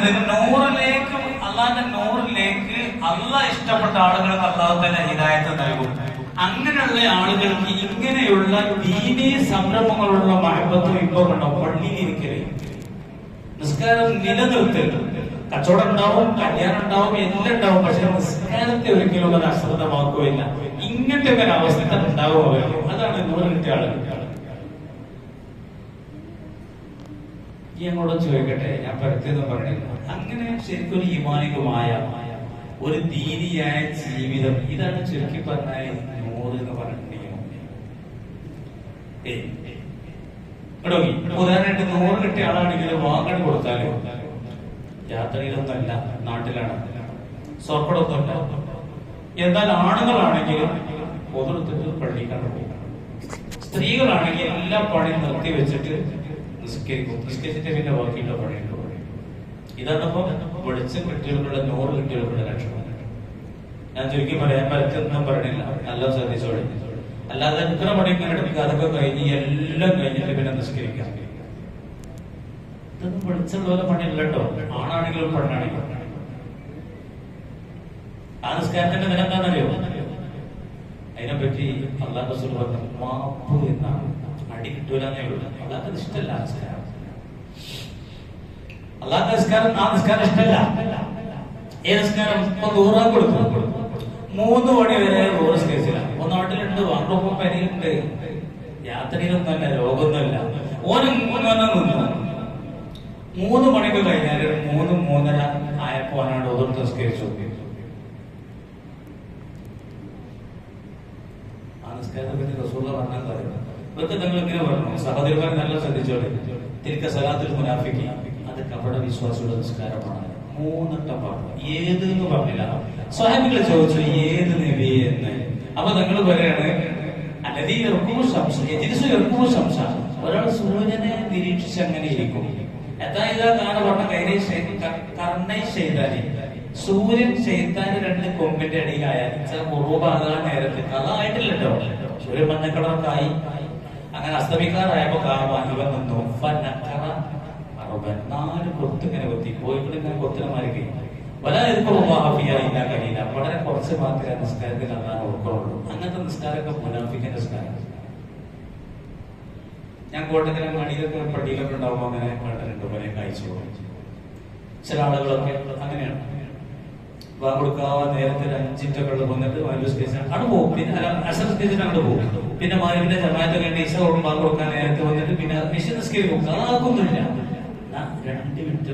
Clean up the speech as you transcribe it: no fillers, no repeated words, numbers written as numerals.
പറഞ്ഞത് നൂറിലേക്ക്, അള്ളാന്റെ നൂറിലേക്ക് അള്ളാഹ് ഇഷ്ടപ്പെട്ട ആളുകൾക്ക് അള്ളാഹു തന്നെ ഹിദായത്ത് നൽകും. അങ്ങനെയുള്ള ആളുകൾക്ക് ഇങ്ങനെയുള്ള ദീനീ സംരംഭങ്ങളുള്ള മഹബത്തും ഇപ്പൊ കണ്ടോ. പള്ളിയിലിരിക്കല്, നിസ്കാരം നിലനിർത്തൽ, കച്ചവടം ഉണ്ടാവും, കല്യാണം ഉണ്ടാവും, എല്ലാം ഉണ്ടാവും. പക്ഷെ നിസ്കാരത്തെ ഒരിക്കലും അത് അശ്രദ്ധമാക്കുകയില്ല. ഇങ്ങനത്തെ ഒരു അവസ്ഥ ഉണ്ടാവുക. അതാണ് നൂറ് കിട്ടിയ ആളുകൾ. ഞങ്ങളോട് ചോദിക്കട്ടെ, ഞാൻ പരത്തിയെന്ന് പറഞ്ഞില്ല. അങ്ങനെ ശരിക്കും ഒരു ഈമാനികമായ ഒരു ദീനിയായ ജീവിതം, ഇതാണ് ചുരുക്കി പറഞ്ഞാൽ നൂറ് എന്ന് പറഞ്ഞിട്ടുണ്ടെങ്കിൽ. ഉദാഹരണമായിട്ട് 100 കിട്ടിയ ആളാണെങ്കിൽ വാങ്ങൽ കൊടുത്താലോ, യാത്രയിലൊന്നല്ല, നാട്ടിലാണ്, സ്വർപ്പടൊന്നുമല്ല. എന്നാൽ ആണുങ്ങളാണെങ്കിലും പൊതുടുത്തിട്ട് പള്ളിക്കാണ് പോകും. സ്ത്രീകളാണെങ്കിൽ എല്ലാ പണിയും നിർത്തി വെച്ചിട്ട് നിസ്കരിക്കും. നിസ്കരിച്ചിട്ട് പിന്നെ ബാക്കിയുള്ള പണിയുണ്ട്. ഇതാണ് ഇപ്പൊ വെളിച്ചം കിട്ടിയവരുടെ 100 കിട്ടിയവരുടെ ലക്ഷണം. ഞാൻ ചുരുക്കി പറയാൻ പറ്റുന്നൊന്നും പറഞ്ഞില്ല, നല്ല ശ്രദ്ധിച്ചോളി. അല്ലാതെ എത്ര പണിക്കാൻ എടുക്കുക, അതൊക്കെ കഴിഞ്ഞ് എല്ലാം കഴിഞ്ഞിട്ട് പിന്നെ നിസ്കരിക്കാം. ഇതൊന്നും വെളിച്ചുള്ള പണിയല്ല കേട്ടോ. ആണാണെങ്കിലും പെണ്ണാണെങ്കിലും. ആ നിസ്കാരത്തിന്റെ നില എന്താണെന്നറിയോ? അതിനെപ്പറ്റി അള്ളാഹു റസൂൽ പറഞ്ഞു, മാപ്പ് എന്നാണ്. അടി കിട്ടൂലെന്നേ ഉള്ളൂ. അള്ളാഹ് ഇഷ്ടമല്ല നിസ്കാരം. അള്ളാഹ് നിസ്കാരം, ആ നിസ്കാരം ഇഷ്ടമല്ല. ഏ നിസ്കാരം ഇപ്പൊ 100 കൊടുത്തു, 3 മണി വരെ 100 നിസ്കരിച്ചില്ല. നാട്ടിലുണ്ട്, വാങ്ങുമ്പോ പരിയുണ്ട്, യാത്രയിലൊന്നുമല്ല, രോഗമൊന്നുമല്ല. ഓനും നിന്നു. 3 മണിക്ക് കഴിഞ്ഞാൽ 3-3:30 ആയപ്പോ അവനാണ് ഒതും നിസ്കരിച്ചു. ആ നിസ്കാരത്തെ പറ്റി റസൂൽ പറഞ്ഞാൽ പറയുന്നത് ഇതൊക്കെ നിങ്ങൾ ഇങ്ങനെ പറഞ്ഞു. സഹോദരന്മാർ നല്ല ശ്രദ്ധിച്ചോളെ. തിരിക്ക സലാത്തുൽ മുനാഫിഖി, അത് കപട വിശ്വാസിയുടെ നിസ്കാരമാണ്. 3 വട്ടം പറഞ്ഞു. ഏത് എന്ന് പറഞ്ഞില്ല. സ്വഹാബികൾ ചോദിച്ചു ഏത് നബി എന്ന്. അപ്പൊ നിങ്ങൾ പറയാണ് ഒരാൾ സൂര്യനെ നിരീക്ഷിച്ച് അങ്ങനെ ഇരിക്കും. സൂര്യൻ ചെയ്താല് 2 കൊമ്പിന്റെ അടിയിലായാൽ മുറുപാകാൻ നേരത്ത് അതായിട്ടില്ലല്ലോ. സൂര്യൻ മഞ്ഞക്കളറൊക്കെ ആയി. അങ്ങനെ അസ്തമിക്കാറായപ്പോ ഇവൻ നിന്നു. 4 കൊത്ത് ഇങ്ങനെ കൊത്തി കോഴിക്കൾ ഇങ്ങനെ കൊത്തിനമാരിക്കും. വളരെ കുറച്ച് മാത്രമേ നിസ്കാരത്തിൽ അതാണ് ഉൾക്കൊള്ളുള്ളൂ. അങ്ങനത്തെ നിസ്കാരമൊക്കെ മുനാഫിക്കിന്റെ നിസ്കാരം. ഞാൻ കോട്ടക്കലെ മണിയിലൊക്കെ പള്ളിയിലൊക്കെ ഉണ്ടാവുമ്പോൾ അങ്ങനെ കണ്ടിട്ടുണ്ട്. പല കാഴ്ച ചില ആളുകളൊക്കെ അങ്ങനെയാണ്. വാങ്ങ് കൊടുക്കാതെ നേരത്തെ 5 മിനിറ്റ് വെള്ളം വന്നിട്ട് വാല്യൂ സ്പേസ് അവിടെ പോകും. പിന്നെ അസർ സ്പേസിന് അങ്ങോട്ട് പോകും. പിന്നെ മാലിന്റെ ജമാഅത്ത് കണ്ട് ഈശ വാങ്ങ് കൊടുക്കാൻ നേരത്തെ വന്നിട്ട് പിന്നെ നിസ്കരിക്കും. അതാക്കൊന്നുമില്ല.